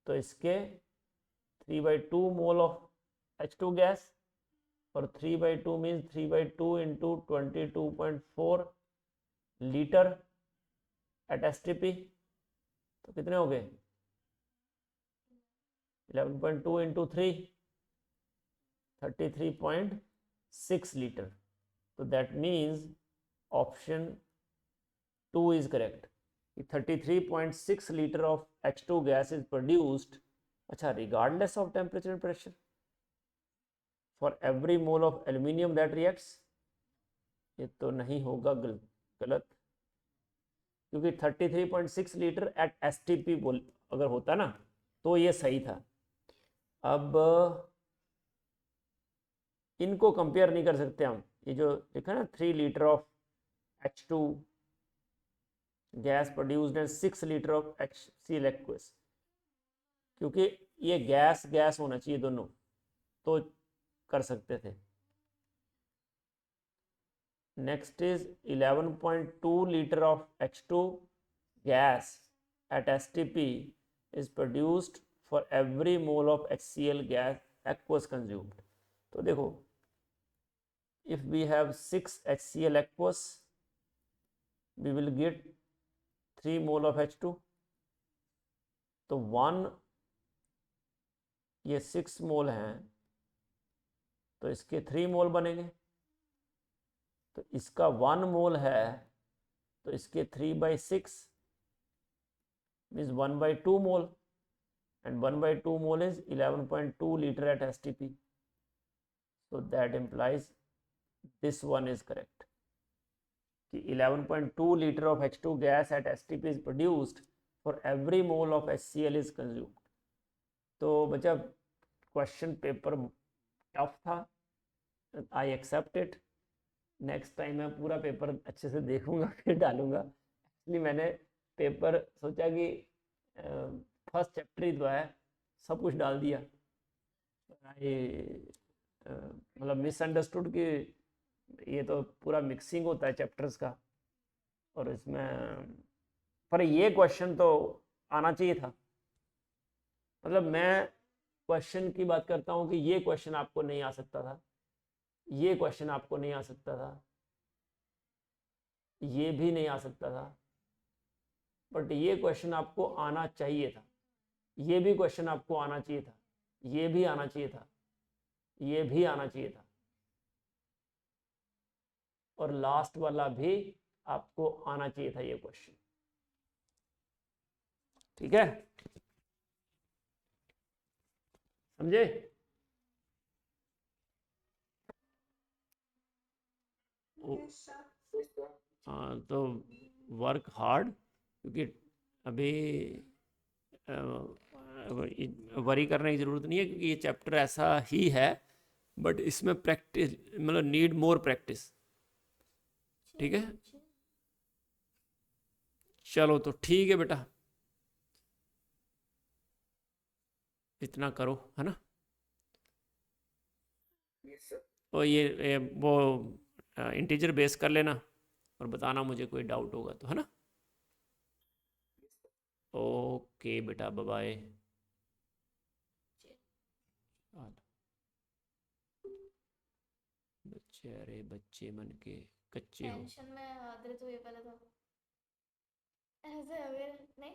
तो इसके 3/2 मोल ऑफ H2 गैस और 3/2 means 3/2 into 22.4 litre at STP तो कितने हो गए 11.2 into 3 33.6 liter. So that means option 2 is correct. 33.6 liter of H2 gas is produced, अच्छा, regardless of temperature and pressure for every mole of aluminium that reacts. ये तो नहीं होगा गलत क्योंकि 33.6 लीटर एट STP बोल अगर होता ना तो ये सही था. अब इनको कंपेयर नहीं कर सकते हम. ये जो लिखा ना 3 litre of H2 gas produced and 6 litre of HCl aqueous क्योंकि ये गैस होना चाहिए दोनों तो कर सकते थे. Next is 11.2 litre of H2 gas at STP is produced for every mole of HCl gas aqueous consumed. तो देखो if we have 6 HCl aqueous we will get 3 mole of H2 तो 1 ये 6 मोल हैं तो इसके 3 मोल बनेंगे तो इसका 1 मोल है तो इसके 3/6 means 1/2 mole and 1/2 mole is 11.2 liter at STP. So that implies this one is correct. 11.2 liter of H2 gas at STP is produced for every mole of HCl is consumed. तो बच्चा क्वेश्चन पेपर टफ था. I accept it. Next time मैं पूरा पेपर अच्छे से देखूंगा फिर डालूंगा. इसलिए मैंने पेपर सोचा कि फर्स्ट चैप्टर ही तो है सब कुछ डाल दिया. मतलब मिसअंडरस्टूड कि ये तो पूरा मिक्सिंग होता है चैप्टर्स का और इसमें पर ये क्वेश्चन तो आना चाहिए था. मतलब मैं क्वेश्चन की बात करता हूँ कि ये क्वेश्चन आपको नहीं आ सकता था, ये क्वेश्चन आपको नहीं आ सकता था, ये भी नहीं आ सकता था, बट ये क्वेश्चन आपको आना चाहिए था. ये भी क्वेश्चन आपको आना चाहिए था, ये भी आना चाहिए था, ये भी आना चाहिए था और लास्ट वाला भी आपको आना चाहिए था ये क्वेश्चन. ठीक है, समझे? हाँ, तो वर्क हार्ड क्योंकि अभी वरी करने की ज़रूरत नहीं है क्योंकि ये चैप्टर ऐसा ही है बट इसमें प्रैक्टिस मतलब नीड मोर प्रैक्टिस. ठीक है, चलो तो ठीक है बेटा, इतना करो है ना. और ये वो इंटीजर बेस कर लेना और बताना मुझे कोई डाउट होगा तो है ना. ओके बेटा, बाय बाय. बच्चे, अरे बच्चे मन के कच्चे हो. टेंशन में आदत हुई पहले तो ऐसे अवेयर नहीं